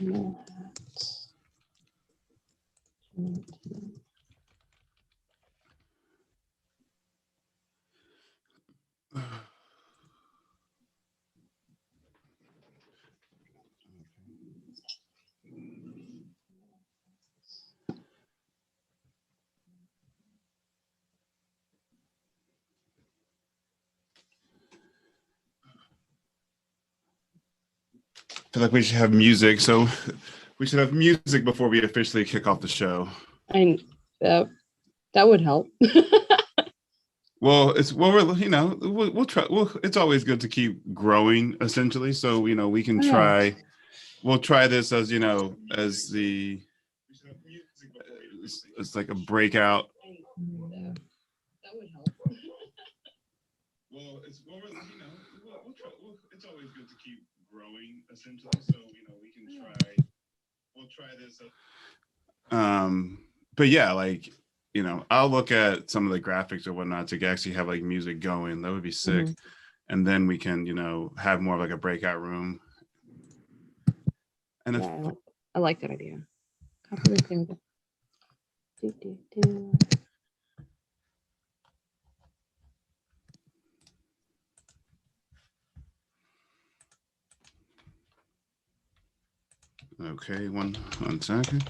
I feel like we should have music, so we should have music before we officially kick off the show. That would help. Well, we'll try. Well, it's always good to keep growing, essentially. So we can try. We'll try this as as it's like a breakout. That would help. Well, it's it's always good to keep growing, essentially. So we can try. We'll try this. But yeah, I'll look at some of the graphics or whatnot to actually have like music going. That would be sick. Mm-hmm. And then we can have more of like a breakout room. And I like that idea. Copy the thing. Okay, one second.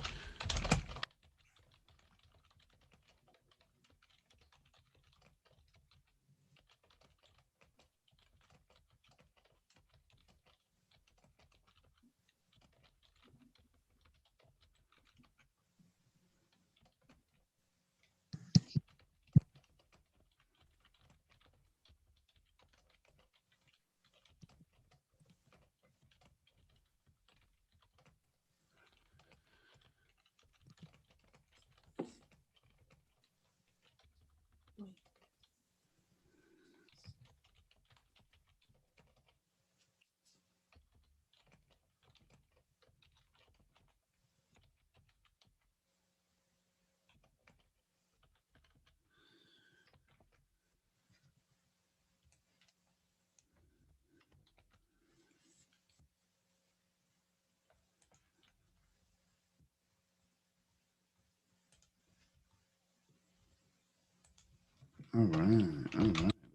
All right,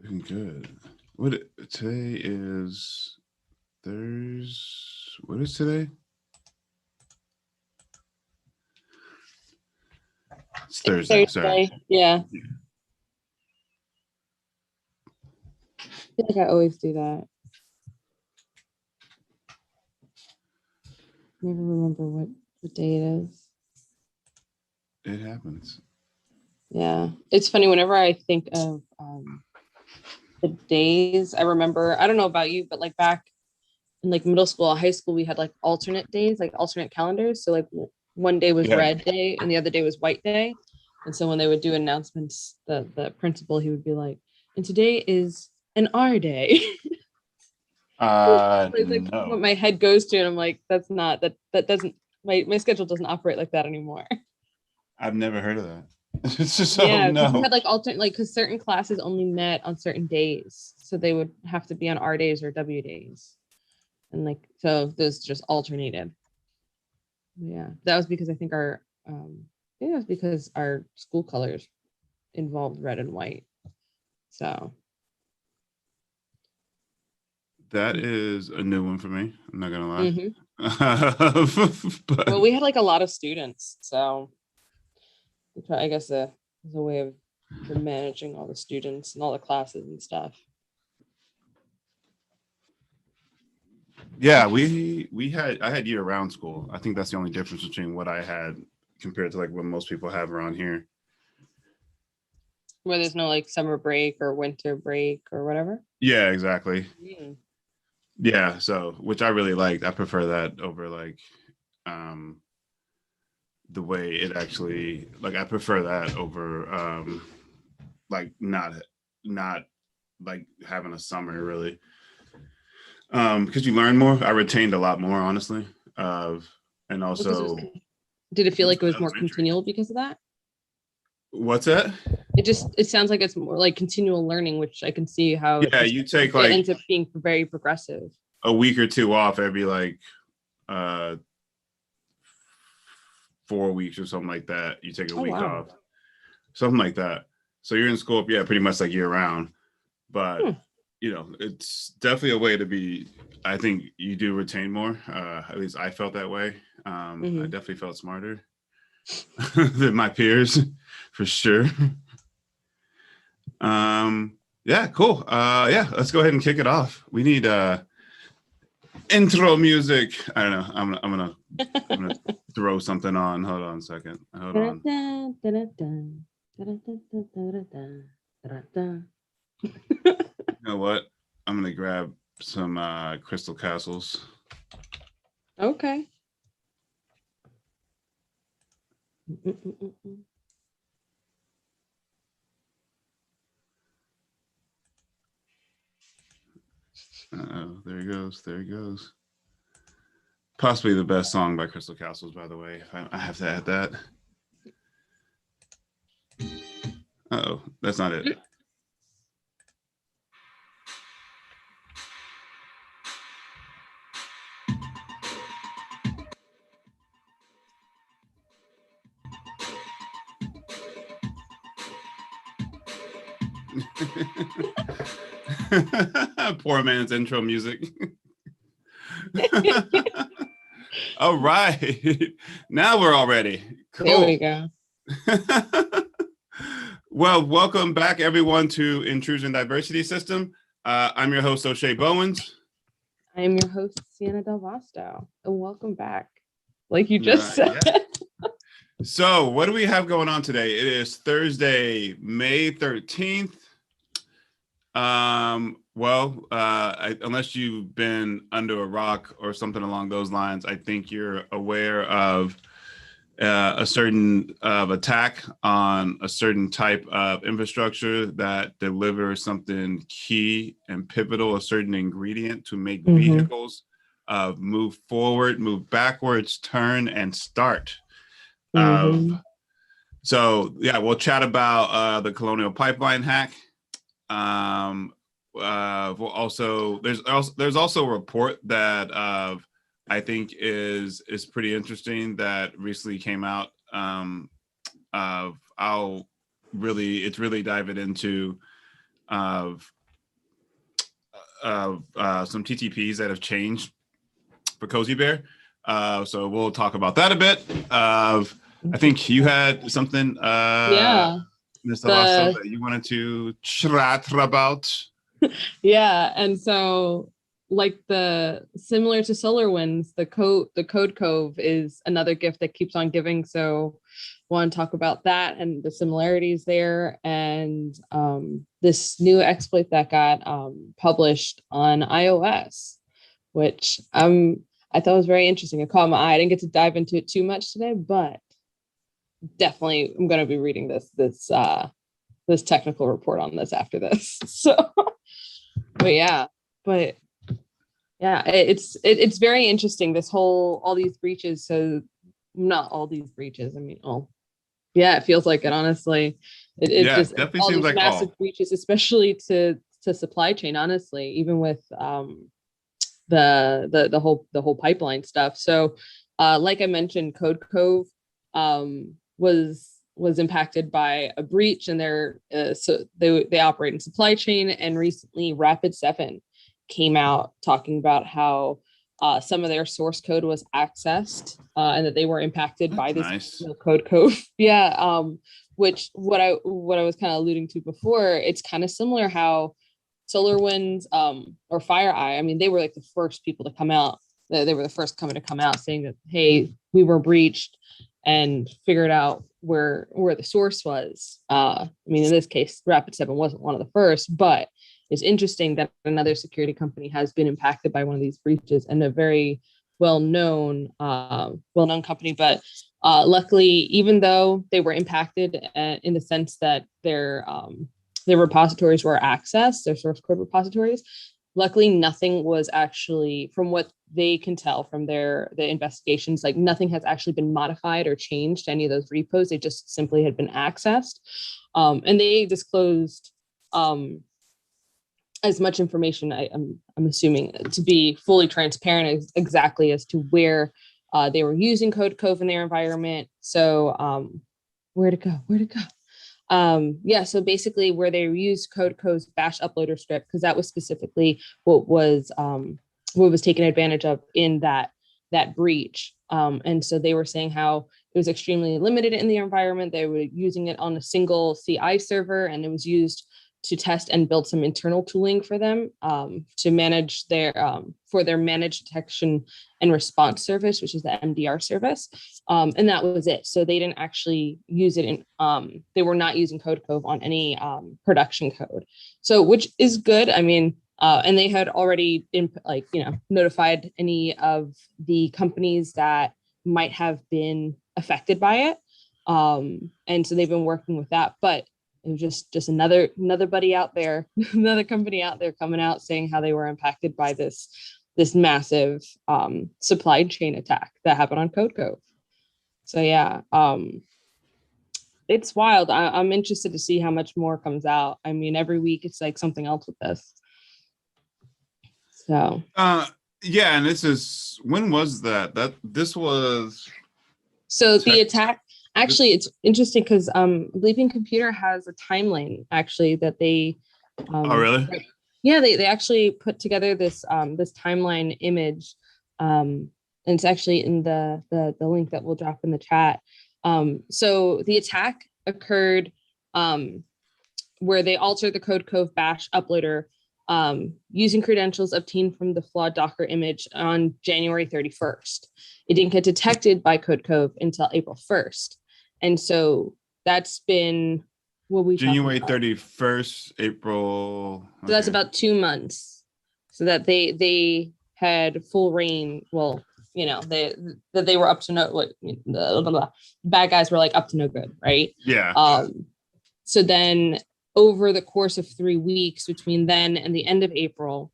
looking good. Today is Thursday. What is today? It's Thursday. Sorry. Yeah. I feel like I always do that. Never remember what day it is. It happens. Yeah, it's funny whenever I think of the days. I remember, I don't know about you, but like back in like middle school, high school, we had like alternate days, like alternate calendars. So like one day was red day and the other day was white day. And so when they would do announcements, the principal, he would be like, and today is an R day. It's like no. what my head goes to, and I'm like, that's not that doesn't my schedule doesn't operate like that anymore. I've never heard of that. It's just we had like alternate, like because certain classes only met on certain days, so they would have to be on R days or W days, and like so those just alternated. Yeah, that was because I think our school colors involved red and white. So that is a new one for me. I'm not gonna lie. Mm-hmm. Well, we had like a lot of students, so I guess there's a way of managing all the students and all the classes and stuff. Yeah, I had year-round school. I think that's the only difference between what I had compared to like what most people have around here. Where there's no like summer break or winter break or whatever. Yeah, exactly. Mm. Yeah, so which I really liked. I prefer that over like the way it actually, like I prefer that over like not like having a summer really. Because you learn more. I retained a lot more, honestly. And also, did it feel like it was more continual because of that? What's that? It sounds like it's more like continual learning, which I can see how you take it ends up being very progressive. A week or two off every like 4 weeks or something like that. You take a week wow. off, something like that. So you're in school, pretty much like year round. But it's definitely a way to be. I think you do retain more. At least I felt that way. I definitely felt smarter than my peers, for sure. Yeah, cool. Let's go ahead and kick it off. We need intro music. I don't know. I'm gonna throw something on. Hold on a second. Hold on. You know what? I'm gonna grab some Crystal Castles. Okay. There he goes. There he goes. Possibly the best song by Crystal Castles, by the way. I have to add that. Uh-oh, that's not it. Poor man's intro music. All right. Now we're all ready. Cool. There we go. Well, welcome back, everyone, to Intrusion Diversity System. I'm your host, O'Shea Bowens. I am your host, Sienna Del Vasto, and welcome back. Like you just said. Yeah. So what do we have going on today? It is Thursday, May 13th. Unless you've been under a rock or something along those lines, I think you're aware of a certain attack on a certain type of infrastructure that delivers something key and pivotal, a certain ingredient to make vehicles move forward, move backwards, turn, and start. So we'll chat about the Colonial Pipeline hack. We'll also there's also a report that I think is pretty interesting that recently came out. It's really diving into some TTPs that have changed for Cozy Bear. So we'll talk about that a bit. I think you had something. There's a lot of stuff that you wanted to chat about. Yeah, and so like similar to SolarWinds, the Code Cove is another gift that keeps on giving. So want to talk about that and the similarities there, and this new exploit that got published on iOS, which I thought was very interesting. It caught my eye. I didn't get to dive into it too much today, but definitely I'm going to be reading this technical report on this after this. So, it's very interesting. This all these breaches. So not all these breaches. I mean, it feels like it. Honestly, it just definitely all seems these like massive breaches, especially to supply chain. Honestly, even with the whole pipeline stuff. So, like I mentioned, Code Cove was impacted by a breach, and they operate in supply chain. And recently, Rapid7 came out talking about how some of their source code was accessed and that they were impacted by this Code Cove. Which what I was kind of alluding to before, it's kind of similar how SolarWinds or FireEye, I mean, they were like the first people to come out. They were the first company to come out saying that, hey, we were breached, and figured out where the source was. I mean, in this case, Rapid7 wasn't one of the first, but it's interesting that another security company has been impacted by one of these breaches, and a very well-known company. But luckily, even though they were impacted in the sense that their repositories were accessed, their source code repositories, luckily nothing was actually, from what they can tell from the investigations, like nothing has actually been modified or changed to any of those repos. They just simply had been accessed. And they disclosed as much information, I'm assuming, to be fully transparent exactly as to where They were using Code Cove in their environment. So where to go? So basically where they used Code Cove's bash uploader script, because that was specifically what was taken advantage of in that breach. And so they were saying how it was extremely limited in the environment. They were using it on a single CI server, and it was used to test and build some internal tooling for them to manage their for their managed detection and response service, which is the MDR service. And that was it. So they didn't actually use it in, they were not using Code Cove on any production code. So, which is good. I mean, and they had already notified any of the companies that might have been affected by it. And so they've been working with that, but it was just another buddy out there, another company out there coming out saying how they were impacted by this massive supply chain attack that happened on Code Cove. So yeah, it's wild. I'm interested to see how much more comes out. I mean, every week it's like something else with this. So yeah, and when was that? This was the attack. Actually, it's interesting because Bleeping Computer has a timeline actually that they oh really? Yeah, they actually put together this this timeline image. And it's actually in the link that we'll drop in the chat. So the attack occurred where they altered the Code Cove bash uploader using credentials obtained from the flawed Docker image on January 31st. It didn't get detected by Code Cove until April 1st. And so that's been what we January 31st, April. Okay. So that's about 2 months. So that they had full reign. Well, they were up to no bad guys were like up to no good, right? Yeah. So then over the course of 3 weeks between then and the end of April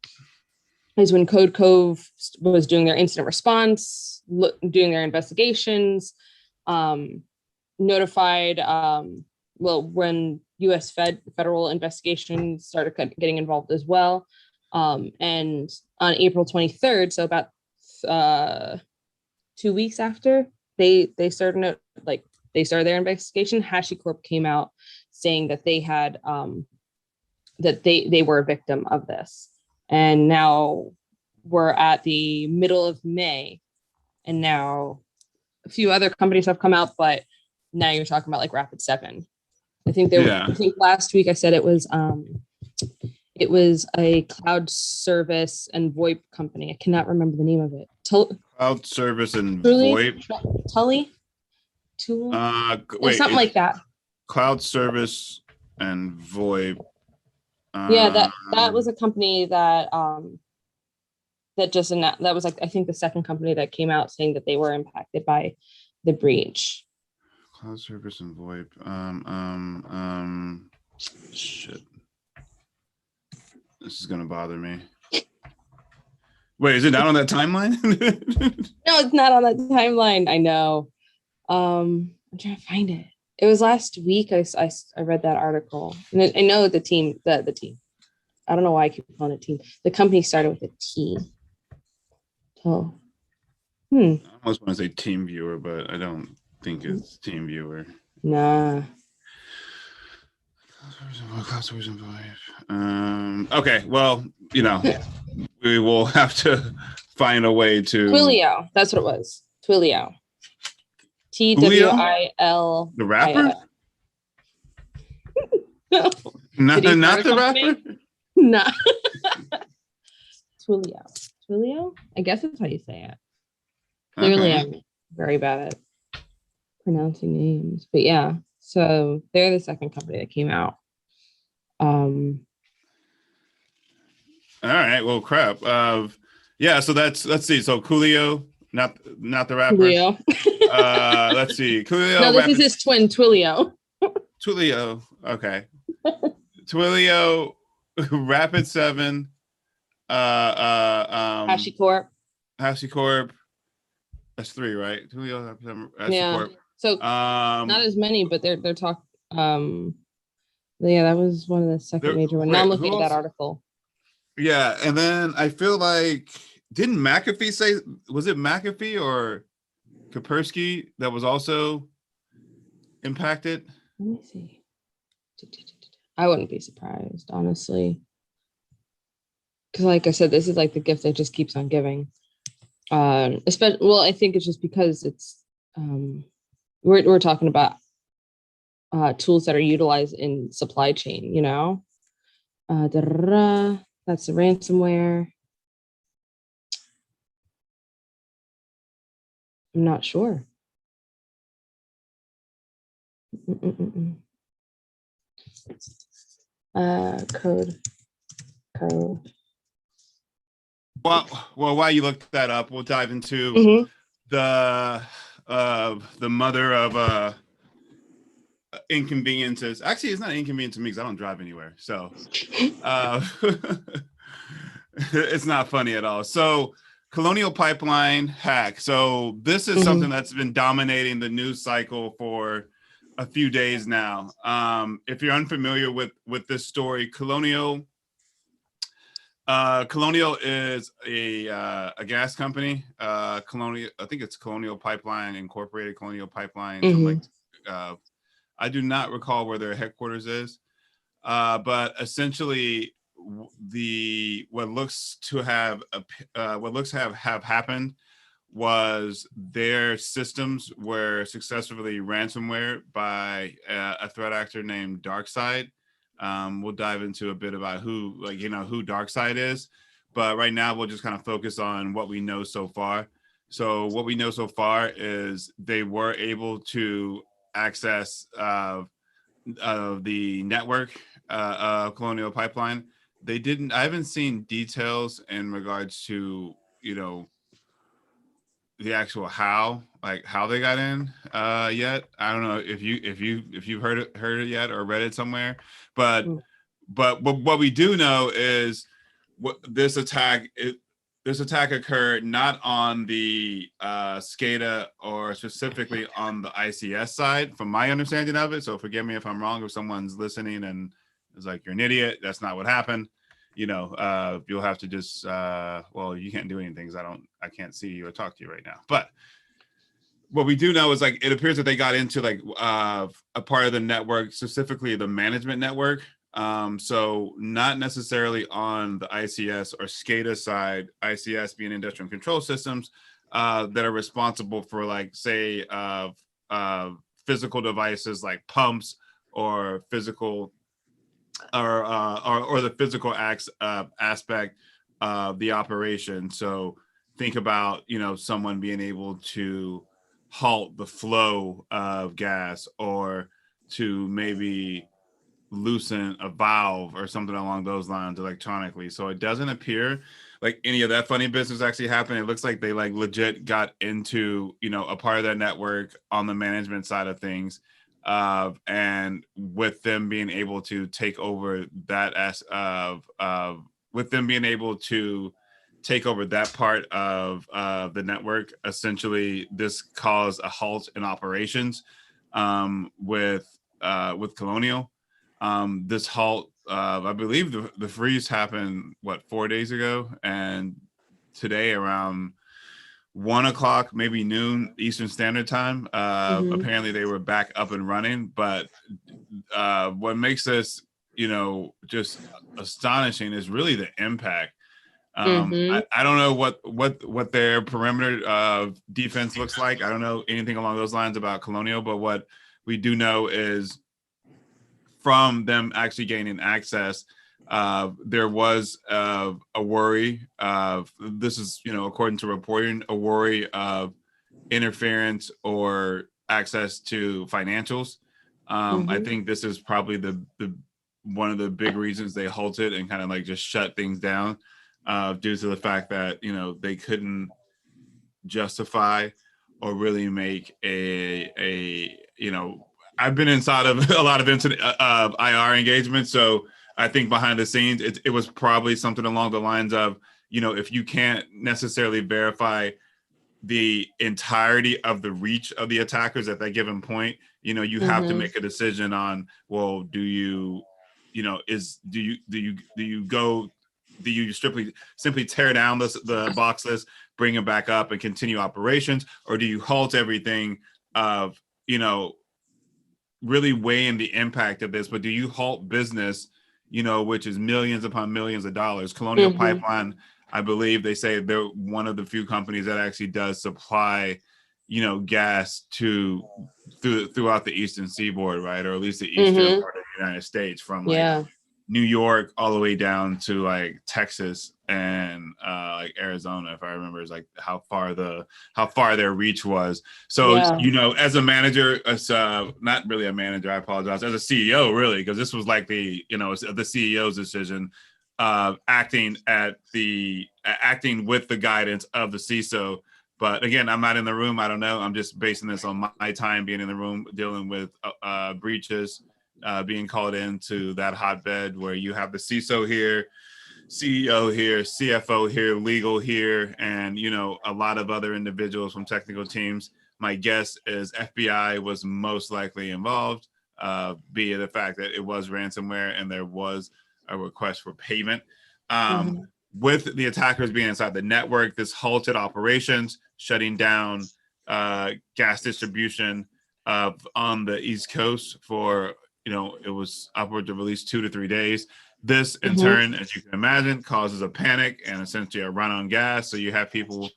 is when Code Cove was doing their incident response, doing their investigations, notified, when U.S. federal investigations started getting involved as well. And on April 23rd, so about 2 weeks after they started their investigation, HashiCorp came out saying that they had that they were a victim of this. And now we're at the middle of May, and now a few other companies have come out, but now you're talking about like Rapid7. I think I think last week I said it was a cloud service and VoIP company. I cannot remember the name of it. Cloud service and VoIP. Tully? Wait, something like that. Cloud service and VoIP. That was a company that that was like I think the second company that came out saying that they were impacted by the breach. Cloud service and VoIP. Shit. This is gonna bother me. Wait, is it not on that timeline? No, it's not on that timeline. I know. I'm trying to find it. It was last week. I read that article, and I know the team. The team. I don't know why I keep calling it team. The company started with a T. Oh. I almost want to say Team Viewer, but I don't think it's Team Viewer. Nah. Okay, well, we will have to find a way to Twilio. That's what it was. Twilio. TWIL. The rapper? No. not the rapper? No. Twilio? I guess that's how you say it. Clearly, I'm very bad at pronouncing names. But yeah, so they're the second company that came out. All right. Well, crap. Yeah. So let's see. So Coolio, not the rapper. Coolio. Let's see. Coolio. No, this is his twin, Twilio. Twilio. Okay. Twilio, Rapid7, HashiCorp. That's 3, right? Twilio, Rapid7, HashiCorp. Yeah. So not as many, but they're talking. Yeah, that was one of the second major ones. Now I'm looking at that article. Yeah, and then I feel like didn't McAfee say? Was it McAfee or Kaspersky that was also impacted? Let me see. I wouldn't be surprised, honestly. Because like I said, this is like the gift that just keeps on giving. Especially, well, I think it's just because it's we're talking about tools that are utilized in supply chain, you know. That's the ransomware. I'm not sure. Code. Well, while you look that up, we'll dive into Mhm. the mother of inconveniences. Actually, it's not an inconvenience to me because I don't drive anywhere, so it's not funny at all. So, Colonial Pipeline hack. So this is something that's been dominating the news cycle for a few days now. If you're unfamiliar with this story, Colonial is a gas company. Colonial, I think it's Colonial Pipeline Incorporated, Colonial Pipeline. Something like, I do not recall where their headquarters is, but essentially, what looks to have happened was their systems were successfully ransomware by a threat actor named DarkSide. We'll dive into a bit about who DarkSide is, but right now we'll just kind of focus on what we know so far. So what we know so far is they were able to access the network Colonial Pipeline. They didn't. I haven't seen details in regards to the actual how they got in yet. I don't know if you've heard it yet or read it somewhere, but what we do know is what this attack occurred not on the SCADA or specifically on the ICS side, from my understanding of it. So forgive me if I'm wrong, if someone's listening and is like, you're an idiot, that's not what happened. You'll have to just well, you can't do anything because I can't see you or talk to you right now. But what we do know is it appears that they got into a part of the network, specifically the management network. So not necessarily on the ICS or SCADA side, ICS being industrial control systems that are responsible for say physical devices like pumps or physical or the physical aspect of the operation. So think about someone being able to halt the flow of gas or to maybe loosen a valve or something along those lines electronically. So it doesn't appear like any of that funny business actually happened. It looks like they legit got into a part of that network on the management side of things, and with them being able to take over that with them being able to take over that part of the network, essentially this caused a halt in operations with Colonial. This halt, I believe the freeze happened 4 days ago, and today around 1 o'clock, maybe noon Eastern Standard Time. Apparently they were back up and running, but what makes this just astonishing is really the impact. I don't know what their perimeter defense looks like. I don't know anything along those lines about Colonial, but what we do know is from them actually gaining access, there was a worry of, this is, according to reporting, a worry of interference or access to financials. I think this is probably the one of the big reasons they halted and kind of just shut things down, due to the fact that they couldn't justify or really make a I've been inside of a lot of IR engagements, so I think behind the scenes it was probably something along the lines of if you can't necessarily verify the entirety of the reach of the attackers at that given point, you have to make a decision on, well, do you go do you simply tear down the box list, bring it back up, and continue operations, or do you halt everything of, you know, really weighing the impact of this, but do you halt business, you know, which is millions upon millions of dollars? Colonial Pipeline, I believe they say they're one of the few companies that actually does supply, you know, gas throughout the eastern seaboard, right? Or at least the eastern part of the United States, from like New York all the way down to like Texas and like Arizona, if I remember, is like how far their reach was. So, you know, as a manager, not really a manager, I apologize, as a CEO, really, because this was like the, you know, the CEO's decision, acting with the guidance of the CISO. But again, I'm not in the room. I don't know. I'm just basing this on my time being in the room, dealing with breaches, being called into that hotbed where you have the CISO here, CEO here, CFO here, legal here, and, you know, a lot of other individuals from technical teams. My guess is FBI was most likely involved, be it the fact that it was ransomware and there was a request for payment. With the attackers being inside the network, this halted operations, shutting down gas distribution on the East Coast for, you know, it was upwards of at least 2 to 3 days. This, in turn, as you can imagine, causes a panic and essentially a run on gas. So you have people,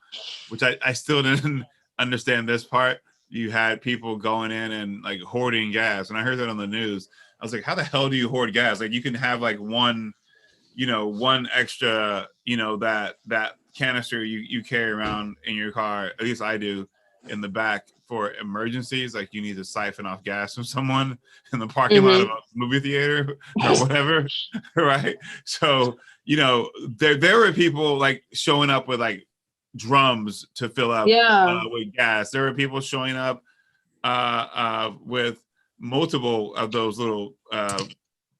which I still didn't understand this part. You had people going in and like hoarding gas. And I heard that on the news. I was like, how the hell do you hoard gas? Like, you can have like one extra, you know, that canister you carry around in your car, at least I do, in the back for emergencies. Like, you need to siphon off gas from someone in the parking lot of a movie theater or whatever, right? So, you know, there were people like showing up with like drums to fill up with gas. There were people showing up with multiple of those little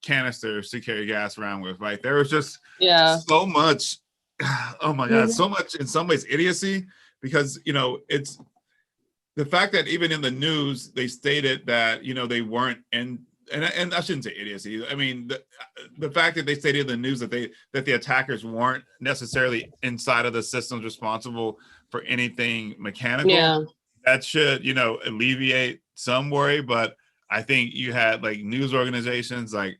canisters to carry gas around with, right? There was just so much, oh my God, so much in some ways idiocy, because, you know, it's the fact that even in the news, they stated that, you know, they weren't in, and I shouldn't say idiocy. I mean, the fact that they stated in the news that the attackers weren't necessarily inside of the systems responsible for anything mechanical, that should, you know, alleviate some worry. But I think you had like news organizations like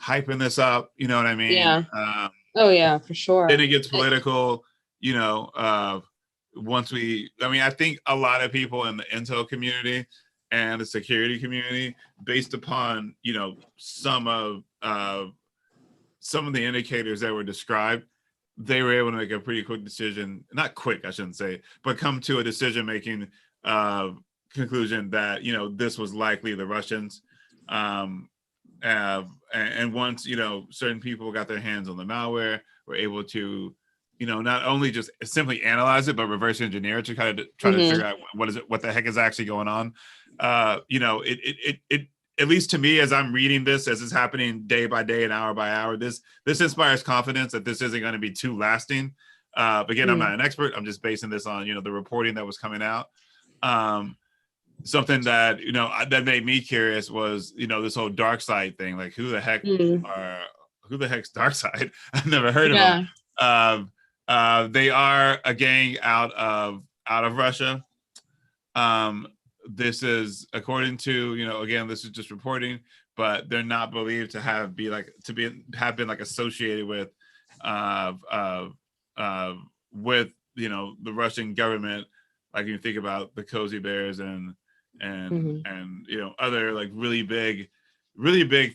hyping this up, you know what I mean? For sure. Then it gets political, you know, I think a lot of people in the intel community and the security community, based upon, you know, some of the indicators that were described, they were able to make a pretty quick decision, not quick, I shouldn't say, but come to a decision-making conclusion that, you know, this was likely the Russians. And once, you know, certain people got their hands on the malware, were able to, you know, not only just simply analyze it, but reverse engineer it to kind of try to figure out what the heck is actually going on. You know, it at least to me, as I'm reading this, as it's happening day by day and hour by hour, this inspires confidence that this isn't going to be too lasting. Again, I'm not an expert. I'm just basing this on, you know, the reporting that was coming out. Something that, you know, that made me curious was, you know, this whole dark side thing. Like, who the heck's dark side? I've never heard of them. They are a gang out of Russia. This is according to, you know, again, this is just reporting, but they're not believed to have been like associated with you know, the Russian government. Like, you think about the Cozy Bears and you know, other like really big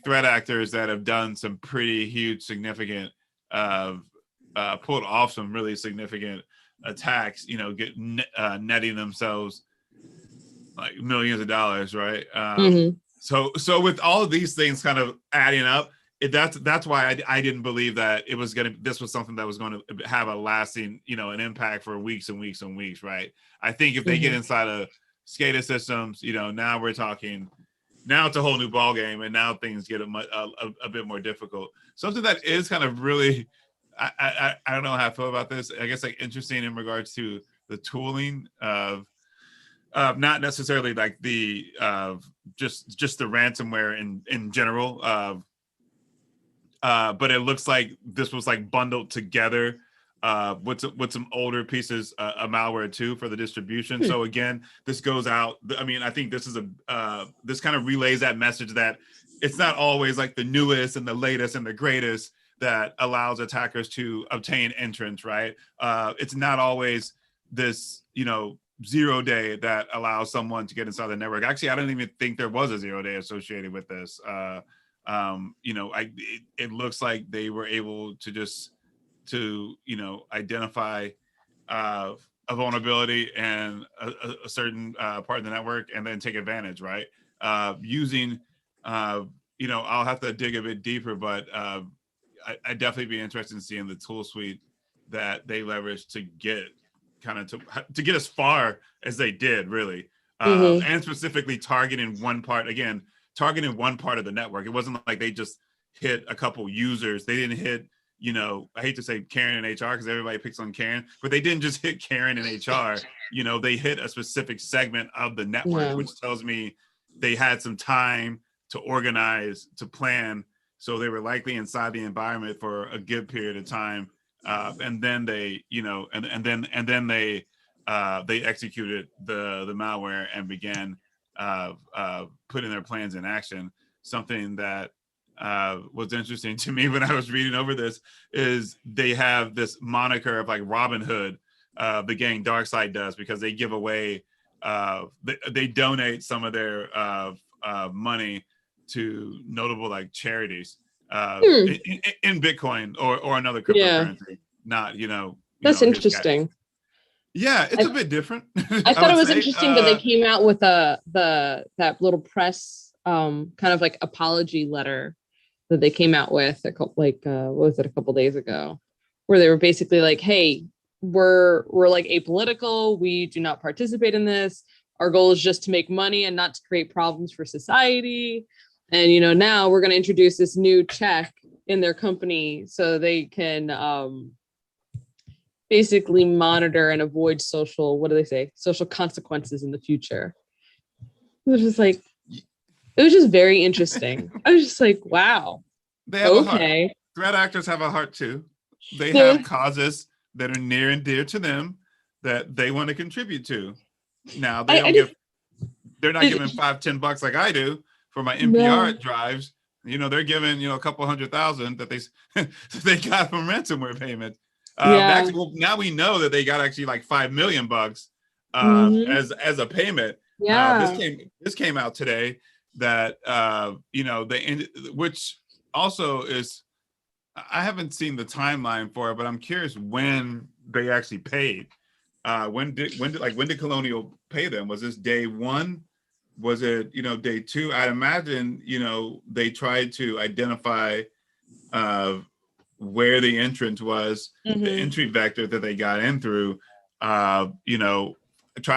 threat actors that have done some pretty huge, significant, pulled off some really significant attacks, you know, netting themselves like millions of dollars, right? So with all of these things kind of adding up, that's why I didn't believe that this was something that was going to have a lasting, you know, an impact for weeks and weeks and weeks, right? I think if they get inside of SCADA systems, you know, now we're talking, now it's a whole new ball game, and now things get a bit more difficult. Something that is kind of really, I don't know how I feel about this. I guess like interesting in regards to the tooling of not necessarily like the just the ransomware in general. but it looks like this was like bundled together with some older pieces of malware too for the distribution. So again, this goes out. I mean, I think this is this kind of relays that message that it's not always like the newest and the latest and the greatest that allows attackers to obtain entrance, right? It's not always this, 0 day that allows someone to get inside the network. Actually, I don't even think there was a 0 day associated with this. It looks like they were able to just identify a vulnerability and a certain part of the network and then take advantage, right? Using, I'll have to dig a bit deeper, but I'd definitely be interested in seeing the tool suite that they leveraged to get to get as far as they did, really. And specifically targeting one part of the network. It wasn't like they just hit a couple users. They didn't hit, I hate to say Karen and HR because everybody picks on Karen, but they didn't just hit Karen and HR. They hit a specific segment of the network, which tells me they had some time to organize, to plan. So they were likely inside the environment for a good period of time. And then they, they executed the malware and began putting their plans in action. Something that was interesting to me when I was reading over this is they have this moniker of like Robin Hood, the gang Darkside does, because they give away, they donate some of their money to notable like charities in Bitcoin or another cryptocurrency. Not, that's interesting. Yeah, it's a bit different. I thought it was interesting that they came out with that little press kind of like apology letter that they came out with what was it, a couple days ago, where they were basically like, hey, we're like apolitical, we do not participate in this, our goal is just to make money and not to create problems for society, and now we're going to introduce this new check in their company so they can basically monitor and avoid social consequences in the future. It was just very interesting. I was just like, wow. They have a heart. Threat actors have a heart too. They have causes that are near and dear to them that they want to contribute to. Now they're not giving $5-10 like I do for my NPR drives. They're giving a couple $100,000 that they got from ransomware payments. Now we know that they got actually like $5 million as a payment. This came out today that which also is, I haven't seen the timeline for it, but I'm curious when they actually paid. When did Colonial pay them? Was this day one? Was it day two? I'd imagine they tried to identify where the entrance was, the entry vector that they got in through, try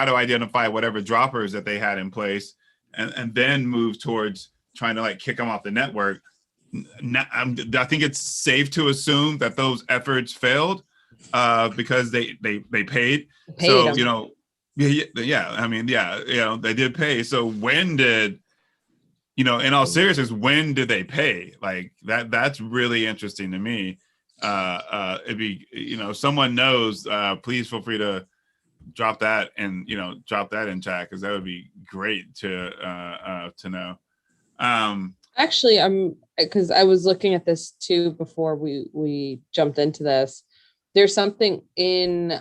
to identify whatever droppers that they had in place, and then move towards trying to like kick them off the network. I think it's safe to assume that those efforts failed because they paid. So them. They did pay. So when did in all seriousness, when did they pay? Like that's really interesting to me. It'd be, someone knows, please feel free to drop that and, drop that in chat, because that would be great to know. Actually, because I was looking at this too before we jumped into this. There's something in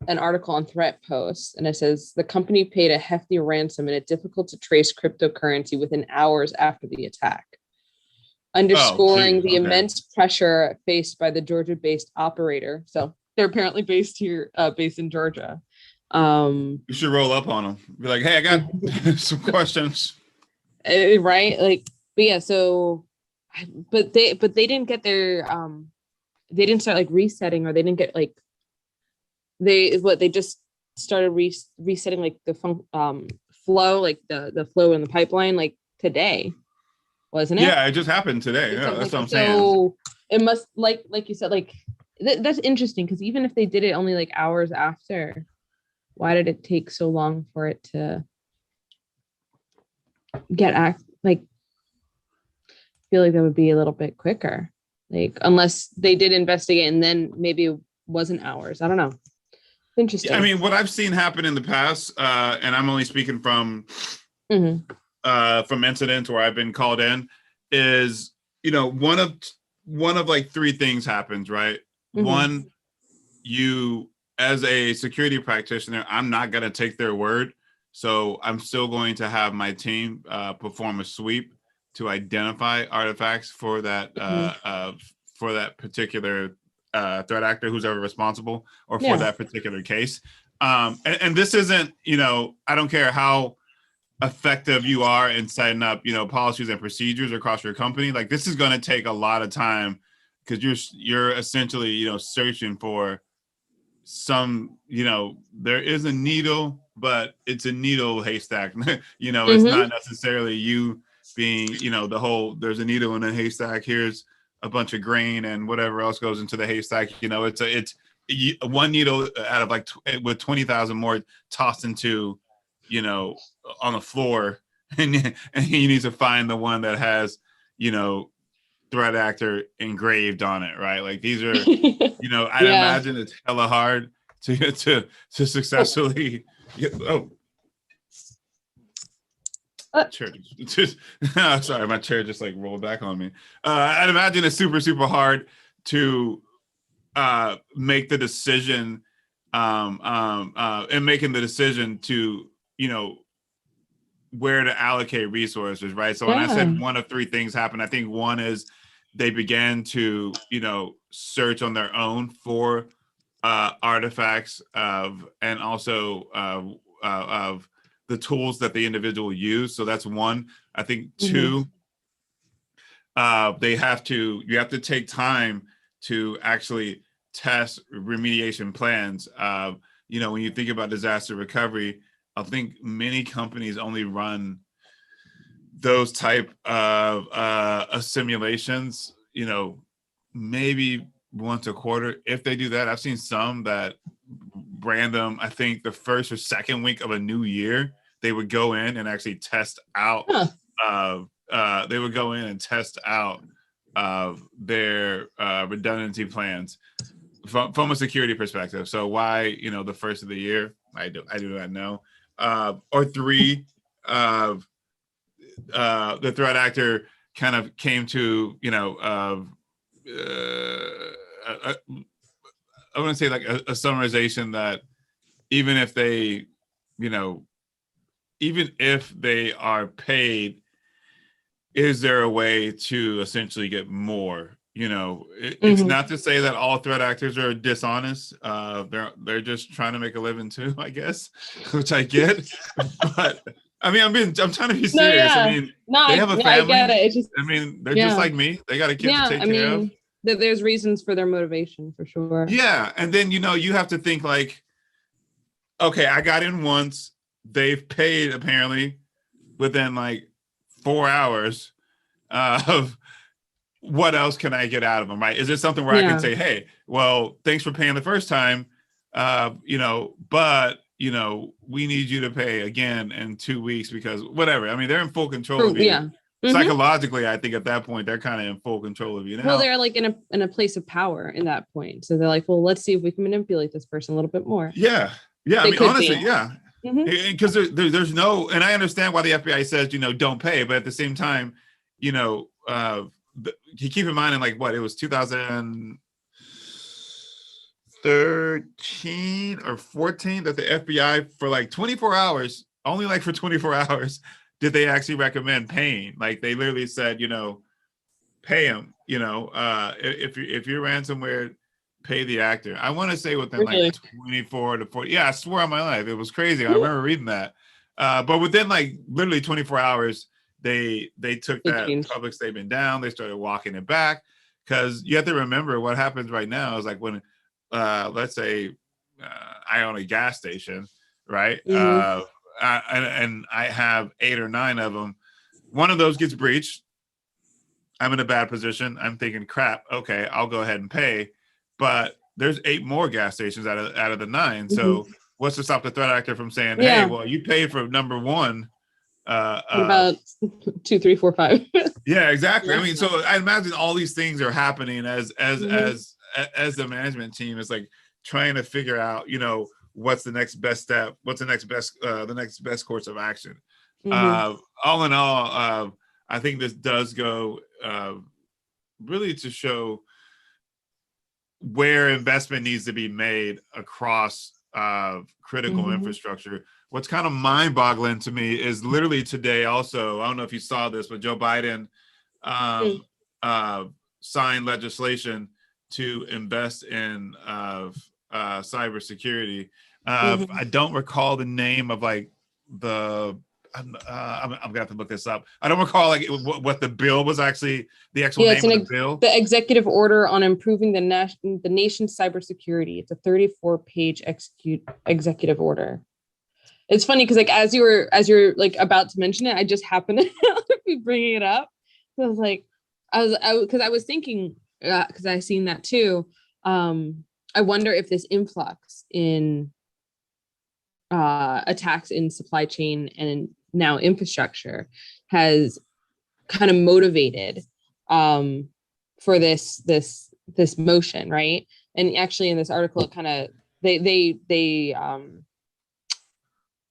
an article on Threat Post, and it says the company paid a hefty ransom in a difficult to trace cryptocurrency within hours after the attack, underscoring the immense pressure faced by the Georgia-based operator. So they're apparently based in Georgia. You should roll up on them. Be like, hey, I got some questions. Right? Like, but yeah. So, but they didn't get their they didn't start like resetting, or they didn't get like. They just started resetting like the flow, like the flow in the pipeline, like today, wasn't it? Yeah, it just happened today. Yeah, that's what I'm saying. So it must, like you said, like that's interesting, because even if they did it only like hours after, why did it take so long for it to get like? I feel like that would be a little bit quicker. Like, unless they did investigate and then maybe it wasn't ours. I don't know. Interesting. I mean, what I've seen happen in the past, and I'm only speaking from incidents where I've been called in, is, you know, one of like three things happens, right? One, you, as a security practitioner, I'm not going to take their word. So I'm still going to have my team perform a sweep to identify artifacts for that particular threat actor, who's ever responsible, or for that particular case. And this isn't, you know, I don't care how effective you are in setting up, you know, policies and procedures across your company. Like, this is going to take a lot of time, because you're essentially, you know, searching for some, you know, there is a needle, but it's a needle haystack. You know, it's not necessarily you being, you know, there's a needle in a haystack. Here's a bunch of grain and whatever else goes into the haystack. You know, it's one needle out of like with 20,000 more tossed into, you know, on the floor, and you need to find the one that has, you know, threat actor engraved on it, right? Like, these are, you know, I'd imagine it's hella hard to successfully chair just sorry, my chair just like rolled back on me. I'd imagine it's super, super hard to make the decision and making the decision to, you know, where to allocate resources, right? So when I said one of three things happened, I think one is they began to, you know, search on their own for artifacts and also of the tools that the individual used. So that's one. I think two, you have to take time to actually test remediation plans. You know, when you think about disaster recovery, I think many companies only run those type of simulations, you know, maybe once a quarter, if they do that. I've seen some that random, I think the first or second week of a new year, they would go in and actually test out. They would go in and test out their redundancy plans from a security perspective. So why, you know, the first of the year, I do not know. Or three, the threat actor kind of came to, you know, I want to say like a summarization that even if they, you know, even if they are paid, is there a way to essentially get more? You know, it's not to say that all threat actors are dishonest. They're just trying to make a living too, I guess, which I get. But I mean, I'm trying to be serious. I mean, they have a family. I get it. It's just, I mean, they're just like me. They got a kid to take care of. There's reasons for their motivation for sure. Yeah, and then, you know, you have to think like, okay, I got in once. They've paid apparently within like 4 hours of. What else can I get out of them, right? Is it something where I can say, hey, well, thanks for paying the first time, you know, but, you know, we need you to pay again in 2 weeks because whatever. I mean, they're in full control of you. Yeah. Psychologically, I think at that point, they're kind of in full control of you. Now, well, they're like in a place of power in that point. So they're like, well, let's see if we can manipulate this person a little bit more. Yeah. Yeah. I mean, honestly, yeah. Because there's no, and I understand why the FBI says, you know, don't pay. But at the same time, you know, you keep in mind in like what it was 2013 or 14 that the FBI for like 24 hours, only like for 24 hours, did they actually recommend paying. Like they literally said, you know, pay him, you know, if you're ransomware, pay the actor. I want to say within like 24 to 40. Yeah, I swear on my life. It was crazy. I remember reading that. But within like literally 24 hours, they took that public statement down. They started walking it back because you have to remember what happens right now is like when, let's say I own a gas station, right? And I have 8 or 9 of them. One of those gets breached. I'm in a bad position. I'm thinking, crap, okay, I'll go ahead and pay. But there's 8 more gas stations out of the 9. So what's to stop the threat actor from saying, hey, well, you paid for number 1. What about 2, 3, 4, 5? Yeah, exactly. Yeah. I mean, so I imagine all these things are happening as Mhm. as the management team is like trying to figure out, what's the next best step, what's the next best course of action. Mhm. All in all, I think this does go really to show where investment needs to be made across critical Mhm. infrastructure. What's kind of mind-boggling to me is literally today also, I don't know if you saw this, but Joe Biden Mm. uh, signed legislation to invest in cybersecurity. Mhm. I don't recall the name of like the. I'm gonna have to look this up. I don't recall like what the bill was actually, the actual Yeah, it's name of the bill. the executive order on improving the nation's cybersecurity. It's a 34-page executive order. It's funny because like as you're like about to mention it, I just happened to be bringing it up. So I was like, because I was thinking because I seen that too. I wonder if this influx in attacks in supply chain and now infrastructure has kind of motivated um, for this motion, right? And actually, in this article, it kind of they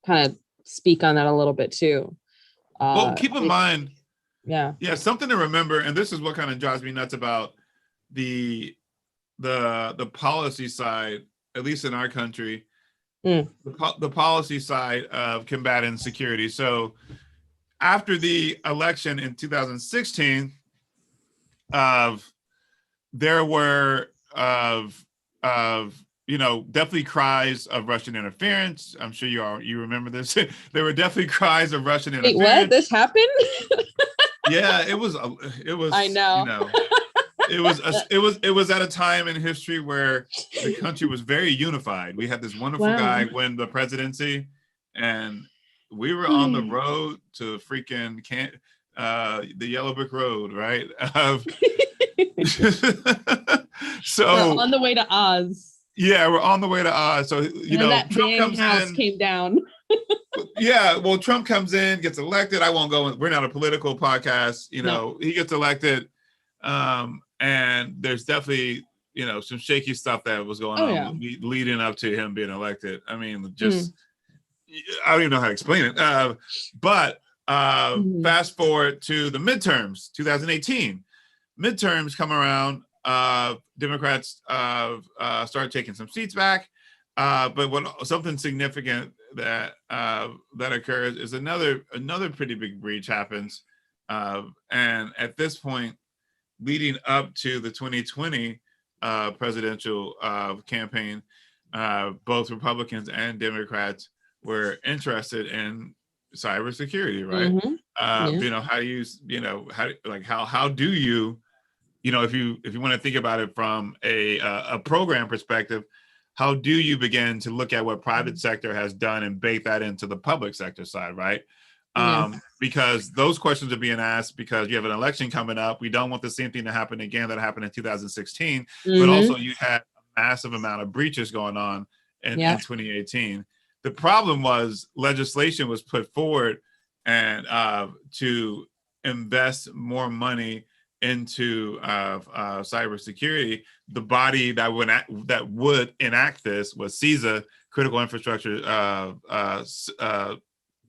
kind of speak on that a little bit too. Well, keep in mind, Yeah. yeah, something to remember, and this is what kind of drives me nuts about the the policy side, at least in our country, Mm. the policy side of combating security. So after the election in 2016, of there were definitely cries of Russian interference. I'm sure you remember this. There were definitely cries of Russian Wait, what? interference. This happened? Yeah, I know. it was at a time in history where the country was very unified. We had this wonderful guy Wow. win the presidency, and we were on the road to freaking the Yellow Brick Road, right? We're So on the way to Oz. yeah, we're on the way to Oz. So And then that Trump dang comes house in. came down. Yeah, well, Trump comes in, gets elected. I won't go. We're not a political podcast. No. He gets elected, and there's definitely some shaky stuff that was going Oh on yeah. leading up to him being elected. I mean, Mm. just I don't even know how to explain it. But Mhm. fast forward to the midterms, 2018. Midterms come around. Democrats start taking some seats back. But something significant that occurs is another pretty big breach happens, and at this point, leading up to the 2020 presidential campaign, both Republicans and Democrats were interested in cybersecurity, right? Mhm. Yeah. How do you, how do you, if you want to think about it from a program perspective, how do you begin to look at what private sector has done and bake that into the public sector side, right? Yeah. Because those questions are being asked because you have an election coming up. We don't want the same thing to happen again that happened in 2016, but also Mhm. you had a massive amount of breaches going on in Yeah. 2018. The problem was legislation was put forward and to invest more money into cybersecurity. The body that would enact this was CISA, Critical Infrastructure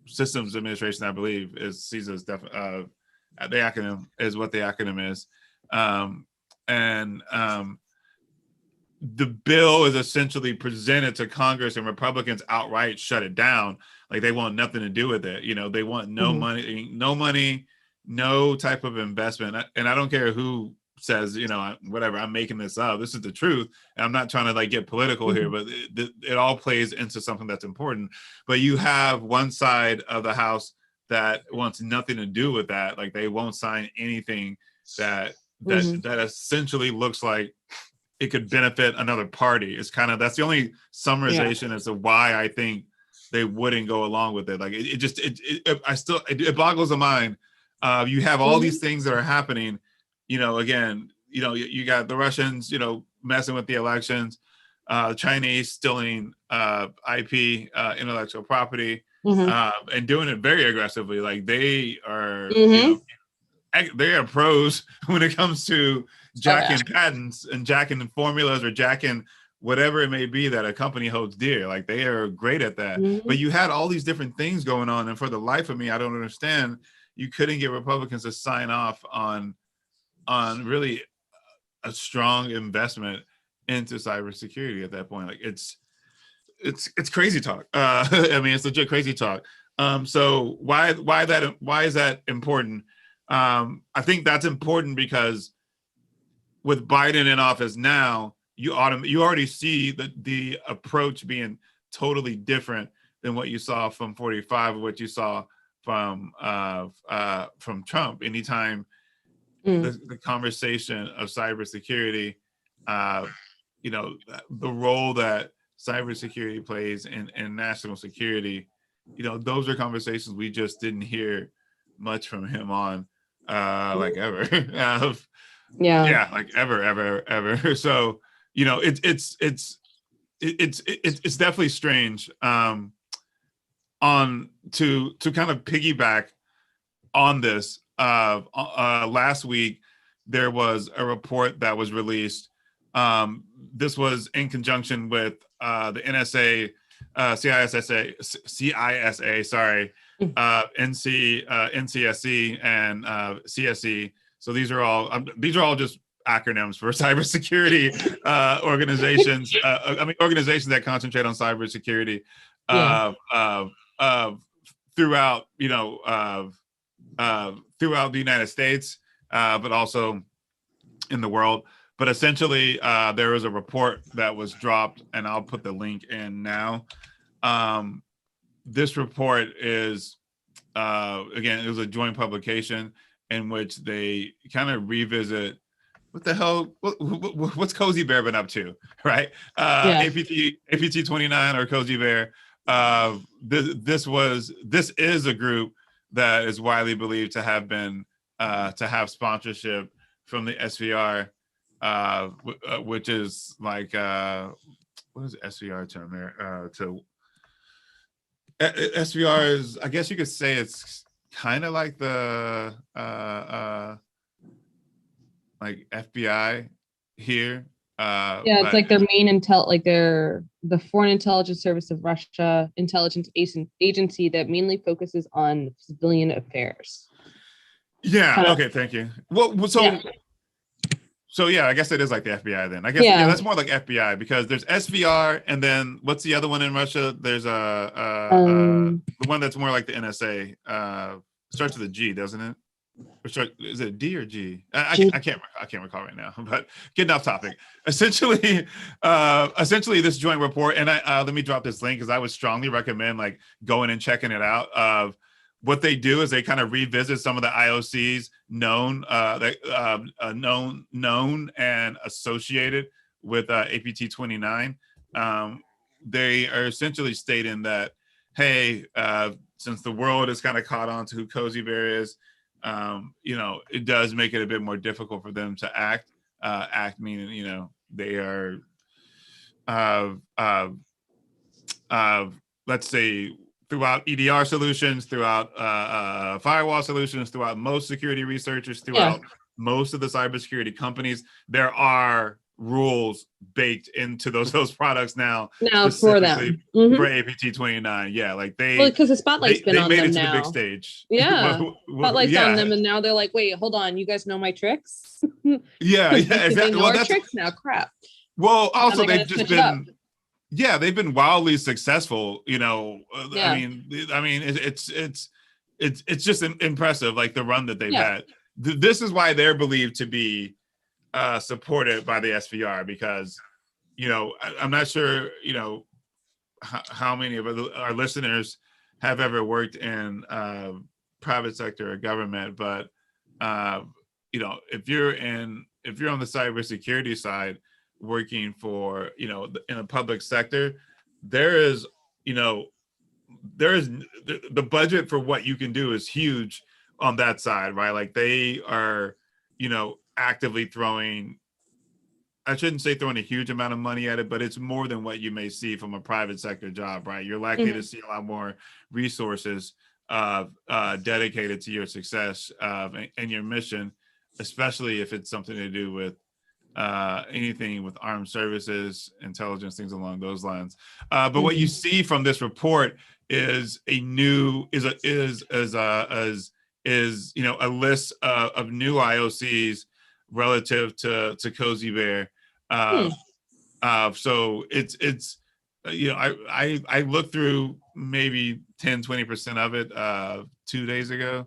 Systems Administration, I believe, is CISA's the acronym is what the acronym is, and the bill is essentially presented to Congress, and Republicans outright shut it down. Like they want nothing to do with it. They want Mhm. no money, no type of investment. And I don't care who says, whatever, I'm making this up. This is the truth. And I'm not trying to like get political here, Mhm. but it all plays into something that's important. But you have one side of the House that wants nothing to do with that. Like they won't sign anything that Mhm. that essentially looks like it could benefit another party. That's the only Yeah. summarization as to why I think they wouldn't go along with it. Like it boggles the mind. You have all these Mhm. things that are happening. Again, you got the Russians, messing with the elections, Chinese stealing IP, intellectual property. and doing it very aggressively. Like they are, they are pros when it comes to jacking patents and jacking formulas or jacking whatever it may be that a company holds dear. Like they are great at that. But you had all these different things going on, and for the life of me, I don't understand. You couldn't get Republicans to sign off on really a strong investment into cybersecurity at that point. Like it's crazy talk. I mean, it's legit crazy talk. So why is that important? I think that's important because with Biden in office now, you already see the approach being totally different than what you saw from 45 or what you saw from Trump. Anytime the conversation of cybersecurity, the role that cybersecurity plays in national security, those are conversations we just didn't hear much from him on, like ever. Like ever. So, it's definitely strange. On to kind of piggyback on this, last week there was a report that was released. This was in conjunction with the NSA, CISA, sorry, NCSC, and CSE. So these are all just acronyms for cybersecurity organizations. Organizations that concentrate on cybersecurity throughout, throughout the United States, but also in the world. But essentially, there was a report that was dropped, and I'll put the link in now. This report is, again, it was a joint publication in which they kind of revisit what the hell, what's Cozy Bear been up to, right? APT 29 or Cozy Bear. This is a group that is widely believed to have been to have sponsorship from the SVR, which is like what is the SVR term there? SVR is, I guess you could say, it's kind of like the like FBI here. It's like their main the Foreign Intelligence Service of Russia intelligence agency that mainly focuses on civilian affairs. Okay, thank you. Well, so yeah, I guess it is like the FBI then. I guess that's more like FBI, because there's SVR, and then what's the other one in Russia? There's the one that's more like the NSA. Starts with a G, doesn't it? Is it D or G? I can't recall right now. But getting off topic. Essentially, this joint report, and let me drop this link because I would strongly recommend like going and checking it out. What they do is they kind of revisit some of the IOCs known and associated with APT 29. They are essentially stating that, hey, since the world is kind of caught on to who Cozy Bear is, it does make it a bit more difficult for them to act. Act meaning, they are, let's say, throughout EDR solutions, throughout firewall solutions, throughout most security researchers, throughout most of the cybersecurity companies, there are rules baked into those products now for them, for APT 29. Like because the spotlight's been on them now. They made it to the big stage. Spotlight's on them, and now they're like, wait, hold on, you guys know my tricks? Exactly. They know our tricks now. Crap. Well, also they've just been. They've been wildly successful. I mean, it's just impressive, like the run that they've had. This is why they're believed to be supported by the SVR, because I'm not sure how many of our listeners have ever worked in private sector or government, but if you're on the cybersecurity side, working for in a public sector, there is the budget for what you can do is huge on that side, right? Like they are actively throwing I shouldn't say throwing a huge amount of money at it, but it's more than what you may see from a private sector job, right? You're likely to see a lot more resources dedicated to your success and your mission, especially if it's something to do with anything with armed services, intelligence, things along those lines. But what you see from this report is a list of new IOCs relative to Cozy Bear. So it's I looked through maybe 10-20% of it 2 days ago.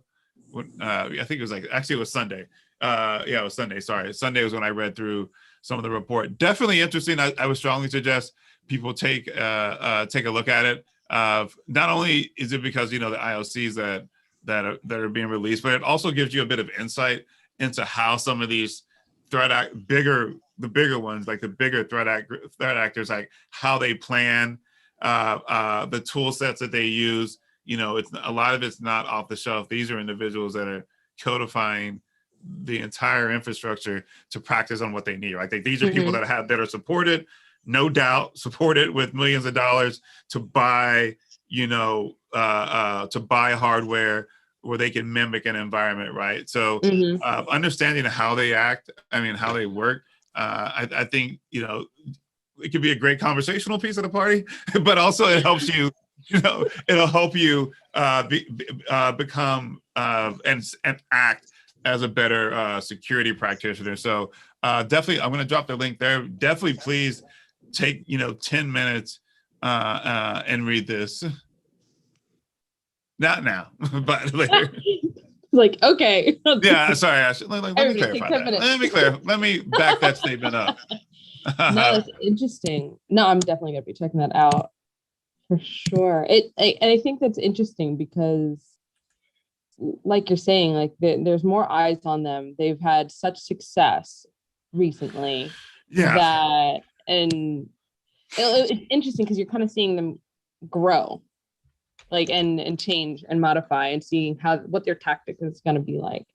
I think it was it was Sunday. It was Sunday. Sorry. Sunday was when I read through some of the report. Definitely interesting. I would strongly suggest people take a look at it. Not only is it because, the IOCs that are being released, but it also gives you a bit of insight into how some of these the bigger ones, like the bigger threat actors, like how they plan, the tool sets that they use. It's a lot of it's not off the shelf. These are individuals that are codifying the entire infrastructure to practice on what they need, right? These are people that are supported, no doubt, supported with millions of dollars to buy, to buy hardware where they can mimic an environment, right? So understanding how they act, how they work, I think, it could be a great conversational piece at a party, but also it helps you, it'll help you become and act as a better security practitioner. So definitely, I'm going to drop the link there. Definitely, please take 10 minutes and read this. Not now, but later. Okay. Yeah, sorry, Ash. Let me clarify that. Let me back that statement up. No, that's interesting. No, I'm definitely going to be checking that out for sure. I think that's interesting because, like you're saying, there's more eyes on them. They've had such success recently. And it's interesting because you're kind of seeing them grow, and change and modify and seeing what their tactic is going to be like.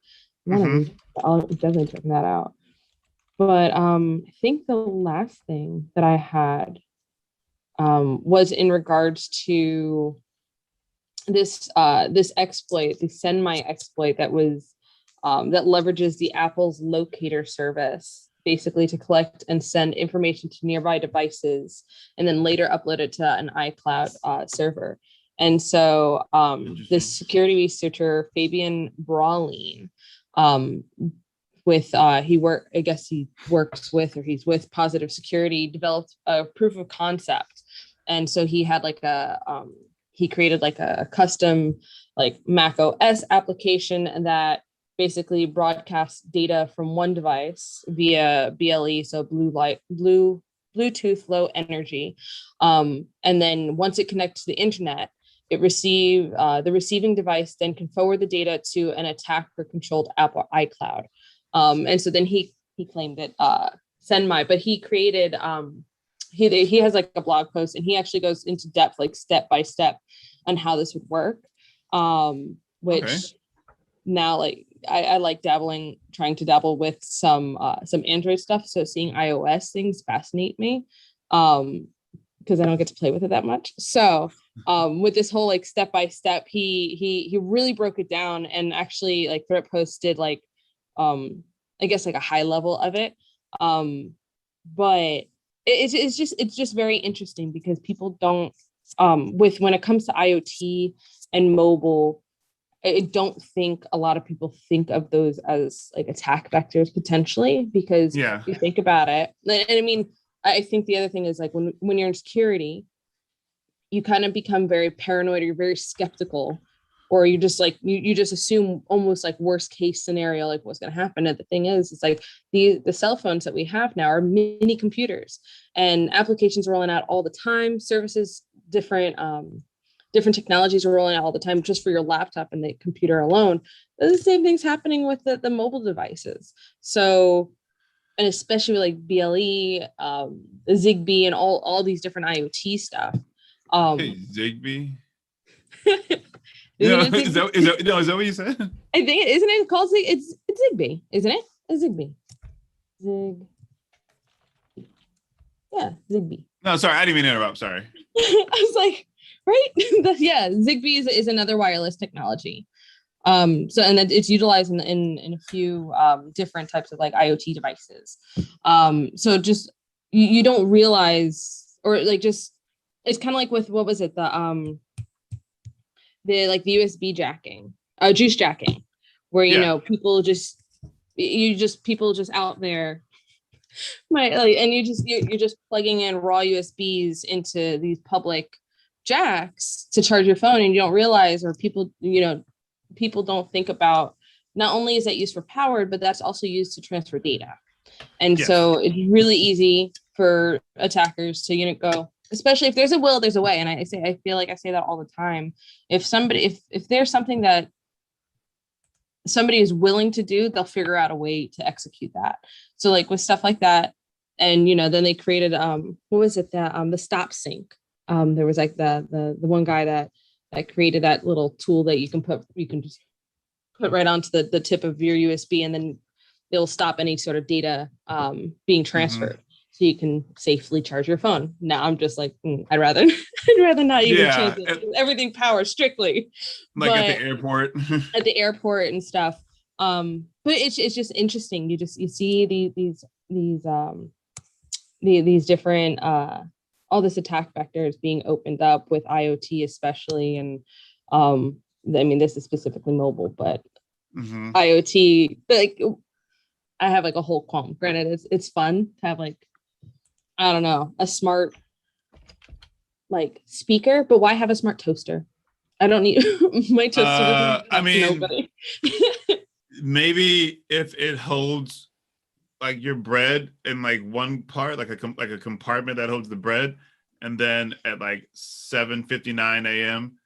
I'll definitely check that out. But I think the last thing that I had was in regards to this exploit, the Send My exploit that was that leverages the Apple's locator service, basically to collect and send information to nearby devices and then later upload it to an iCloud server. And so this security researcher, Fabian Brawleen, he's with Positive Security, developed a proof of concept. And so he had he created a custom Mac OS application that basically broadcasts data from one device via BLE, so Bluetooth Low Energy. And then once it connects to the internet, the receiving device then can forward the data to an attacker-controlled Apple iCloud. And so then he claimed it Send My, but he created he has a blog post, and he actually goes into depth, step by step, on how this would work. Which now I like trying to dabble with some Android stuff. So seeing iOS things fascinate me. Because I don't get to play with it that much. So with this whole step by step, he really broke it down, and actually Threat Post did I guess a high level of it. But it's just very interesting because people don't when it comes to IoT and mobile, I don't think a lot of people think of those as attack vectors potentially, because if you think about it, and I think the other thing is when you're in security, you kind of become very paranoid, or you're very skeptical, or you just you just assume almost worst case scenario, what's going to happen. And the thing is, it's the cell phones that we have now are mini computers, and applications are rolling out all the time. Services, different technologies are rolling out all the time just for your laptop and the computer alone. The same thing's happening with the mobile devices. So, and especially BLE, Zigbee, and all these different IoT stuff. Zigbee? Is that what you said? I think isn't it called it's Zigbee, isn't it? It's Zigbee. Yeah, Zigbee. No, sorry, I didn't mean to interrupt. Sorry. I was like, right? Yeah, Zigbee is another wireless technology. So and then it's utilized in a few different types of like IoT devices. So just you don't realize, or like just it's kind of like with what was it, the like the USB jacking, juice jacking, where people just people just out there and you're just plugging in raw USBs into these public jacks to charge your phone, and you don't realize, or people don't think about, not only is that used for power, but that's also used to transfer data. And so it's really easy for attackers to go, especially if there's a will, there's a way. And I feel like I say that all the time. If there's something that somebody is willing to do, they'll figure out a way to execute that. So like with stuff like that, and then they created what was it, the stop sync. There was like the one guy that created that little tool that you can just put right onto the tip of your USB, and then it'll stop any sort of data being transferred. So you can safely charge your phone. Now I'm just like, I'd rather not even chance it. Everything power strictly. At the airport. At the airport and stuff. But it's just interesting. You see these different all this attack vectors being opened up with IoT especially, and this is specifically mobile, but IoT, like I have like a whole qualm. Granted, it's fun to have like, I don't know, a smart like speaker, but why have a smart toaster? I don't need my toaster. Nobody. Maybe if it holds like your bread in like one part, like a compartment that holds the bread, and then at like 7:59 a.m.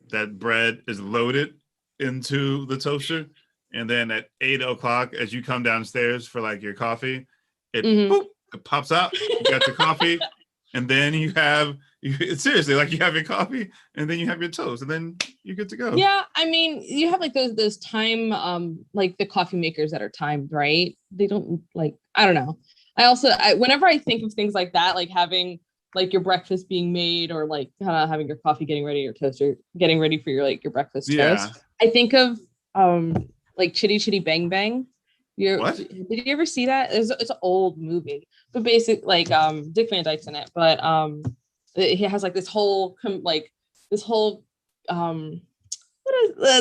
that bread is loaded into the toaster, and then at 8 o'clock as you come downstairs for like your coffee, it pops out, you got your coffee, and then you have seriously, like you have your coffee, and then you have your toast, and then you're good to go. Yeah, you have like those time, like the coffee makers that are timed, right? They don't, like, I don't know. Whenever I think of things like that, like having like your breakfast being made, or like having your coffee getting ready, your toaster getting ready for your breakfast toast, I think of like Chitty Chitty Bang Bang. What? Did you ever see that? It's an old movie, but basic like Dick Van Dyke's in it, but he has like this whole what is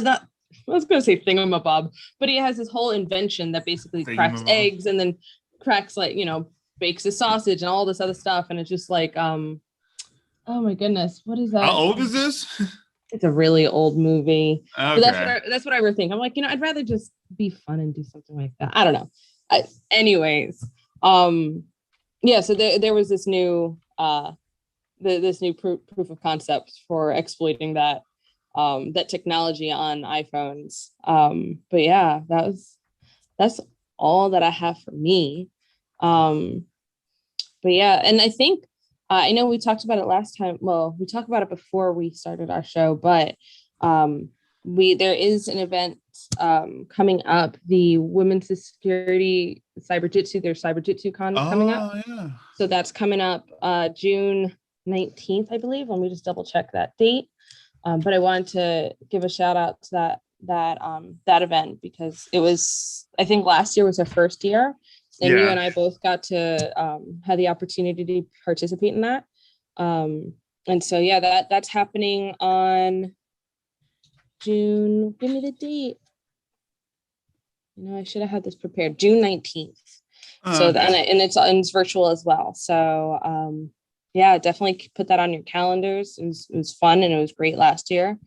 not, I was gonna say thingamabob, but he has this whole invention that basically cracks eggs, and then cracks like bakes a sausage and all this other stuff, and it's just like oh my goodness, what is that? How old is this? It's a really old movie. Okay. But that's what I would think. I'm like, I'd rather just be fun and do something like that. I don't know. Anyways, yeah. So there was this new this new proof of concept for exploiting that technology on iPhones. But yeah, that's all that I have for me. But yeah, and I think I know we talked about it last time. Well, we talked about it before we started our show, but there is an event coming up, the Women's Security Cyberjitsu. Their Cyberjitsu Con is coming up. Yeah. So that's coming up June 19th, I believe. Let me just double check that date. But I wanted to give a shout out to that event, because it was, I think last year was our first year, and you and I both got to have the opportunity to participate in that. And so that's happening on June. Give me the date. I should have had this prepared. June 19th. So okay. and it's virtual as well. So definitely put that on your calendars. It was fun, and it was great last year.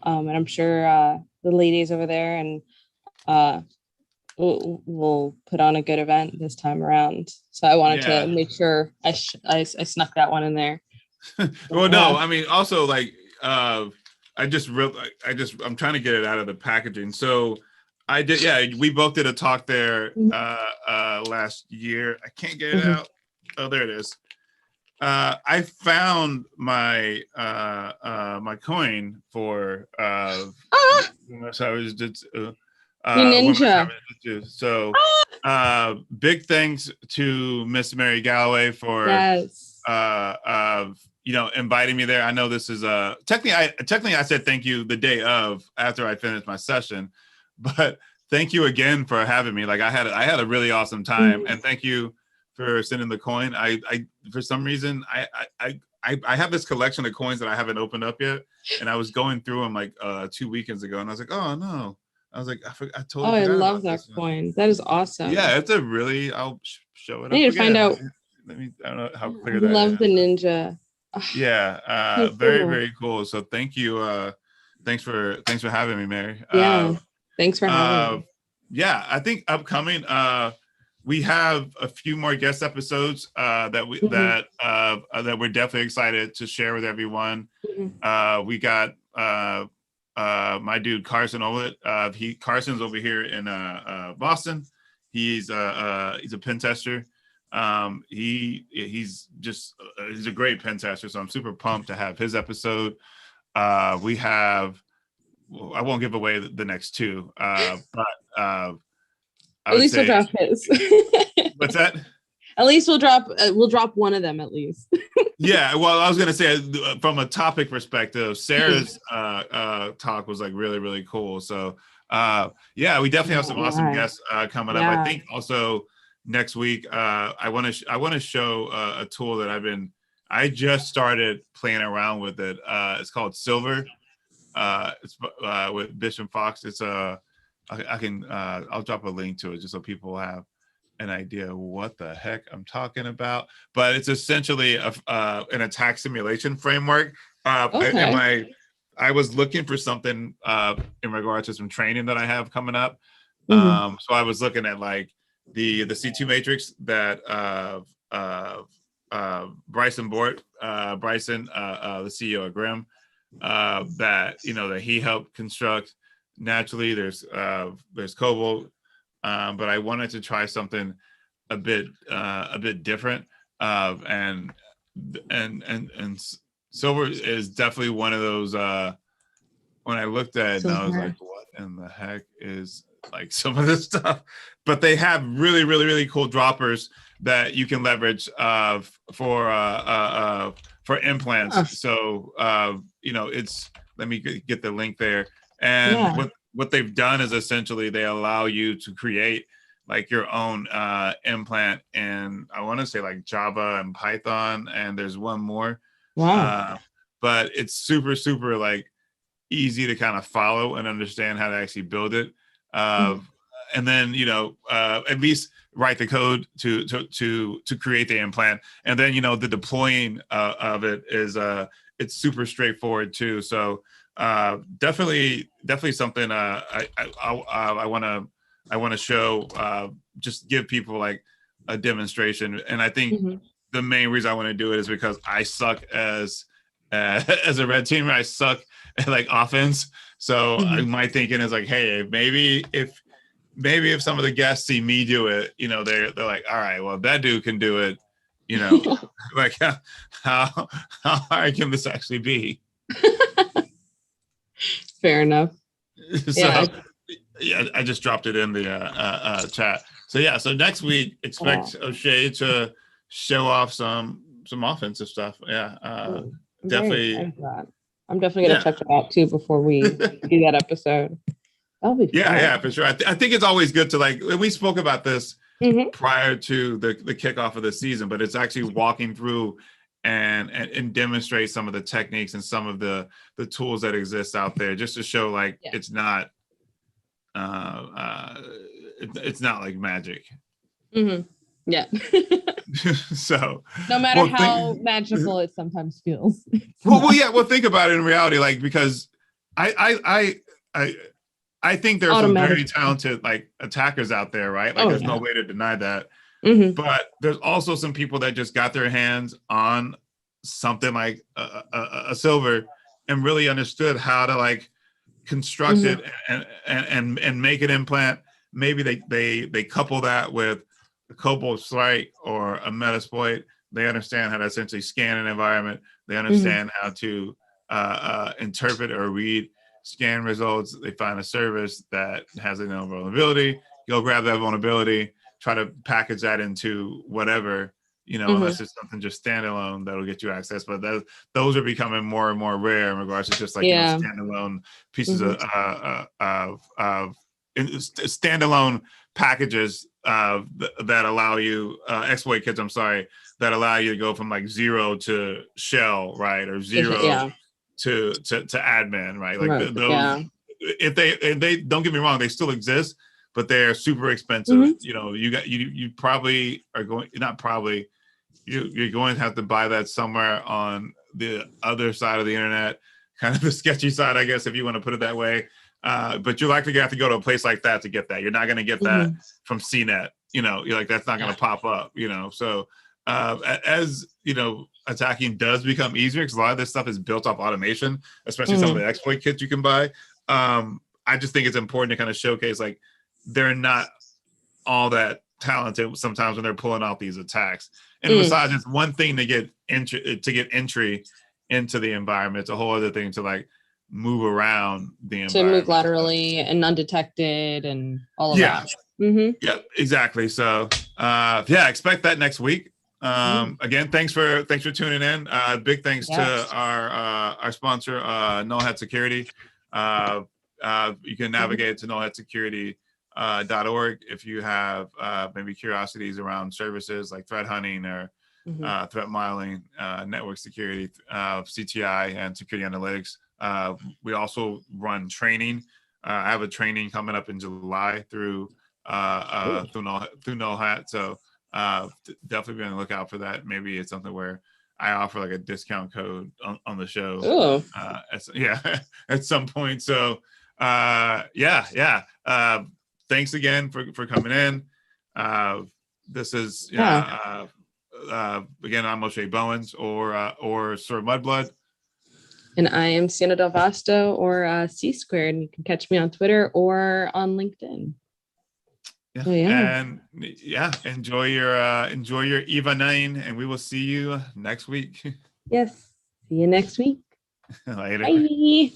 And I'm sure the ladies over there and we'll put on a good event this time around. So I wanted to make sure I snuck that one in there. Well, no, I mean, also like I'm trying to get it out of the packaging. So I did, we both did a talk there last year. I can't get it out. Oh, there it is. I found my my coin for Ninja. So big thanks to Miss Mary Galloway for inviting me there. I know this is technically I said thank you the day of after I finished my session, but thank you again for having me. Like I had a really awesome time, and thank you for sending the coin. I for some reason I have this collection of coins that I haven't opened up yet, and I was going through them like 2 weekends ago, and I was like, oh no, I was like, I totally. Oh, I forgot love about that this coin. That is awesome. Yeah, it's a really. I'll show it. I need to find out. Let me. I don't know how I clear that love is. the ninja. Yeah, So very cool. very cool. So thank you. Thanks for having me, Mary. Yeah. Thanks for having me. Yeah, I think upcoming. We have a few more guest episodes that we're definitely excited to share with everyone. We got my dude Carson Olet. Carson's over here in Boston. He's a pen tester. He's a great pen tester, so I'm super pumped to have his episode. We have, I won't give away the next two, but at least we'll drop his. What's that? At least we'll drop one of them at least. Yeah, well, I was gonna say from a topic perspective, Sarah's talk was like really really cool. So yeah, we definitely have some awesome guests coming up. I think also next week I want to show a tool that I just started playing around with it. It's called Silver. It's with Bishop Fox. It's I'll drop a link to it just so people have an idea what the heck I'm talking about, but it's essentially an attack simulation framework. I was looking for something in regards to some training that I have coming up. So I was looking at like the C2 matrix that Bryson Bort, the CEO of Grim, that he helped construct. Naturally, there's Cobalt. But I wanted to try something a bit different, and Silver is definitely one of those. When I looked at it, and I was like, "What in the heck is like some of this stuff?" But they have really, really, really cool droppers that you can leverage for implants. So it's, let me get the link there, and what they've done is essentially they allow you to create like your own implant, and I want to say like Java and Python, and there's one more. Wow. But it's super super like easy to kind of follow and understand how to actually build it, and then at least write the code to create the implant, and then the deploying of it is it's super straightforward too. So definitely something I want to show, just give people like a demonstration. And I think the main reason I want to do it is because I suck as a red teamer. I suck at like offense. So my thinking is like, hey, maybe if some of the guests see me do it, they're like, all right, well, if that dude can do it, like how hard can this actually be? Fair enough. So yeah, I just dropped it in the chat. So yeah, so next week expect O'Shea to show off some offensive stuff. Yeah, definitely. I'm definitely gonna check it out too before we do that episode. That'll be fun. Yeah, for sure. I think it's always good to like. We spoke about this prior to the kickoff of the season, but it's actually walking through and demonstrate some of the techniques and some of the tools that exist out there, just to show like it's not it's not like magic. Yeah. So no matter how magical it sometimes feels. Well, think about it in reality, like, because I think there's some very talented like attackers out there, right? Like there's no way to deny that. But there's also some people that just got their hands on something like a Silver and really understood how to like construct it and make an implant. Maybe they couple that with a Cobalt Strike or a Metasploit. They understand how to essentially scan an environment. They understand how to interpret or read scan results. They find a service that has a vulnerability. Go grab that vulnerability, try to package that into whatever unless it's something just standalone that'll get you access. But those are becoming more and more rare in regards to just like standalone pieces of standalone packages that allow you exploit kits. I'm sorry, that allow you to go from like 0 to shell, right, or 0 to admin, right? Like those, if they don't get me wrong, they still exist, but they're super expensive. You probably are going, not probably, you're going to have to buy that somewhere on the other side of the internet, kind of the sketchy side, I guess, if you want to put it that way. But you're likely going to have to go to a place like that to get that. You're not going to get that from CNET. You're like, that's not going to pop up. So as attacking does become easier, because a lot of this stuff is built off automation, especially some of the exploit kits you can buy. I just think it's important to kind of showcase, like, they're not all that talented sometimes when they're pulling off these attacks. And besides, it's one thing to get entry into the environment. It's a whole other thing to like move around the environment. To move laterally and undetected and all of that. Yeah, exactly. So expect that next week. Again, thanks for tuning in. Big thanks to our sponsor, Nullhead Security. You can navigate to nullheadsecurity.org if you have maybe curiosities around services like threat hunting or threat modeling, network security, CTI, and security analytics. We also run training. I have a training coming up in July through Nullhat. So definitely be on the lookout for that. Maybe it's something where I offer like a discount code on the show. At some point. So thanks again for coming in. This is again, I'm O'Shea Bowens or Sir Mudblood. And I am Sienna Del Vasto or C Squared. And you can catch me on Twitter or on LinkedIn. And enjoy your EVA 9, and we will see you next week. Yes. See you next week. Later. Bye.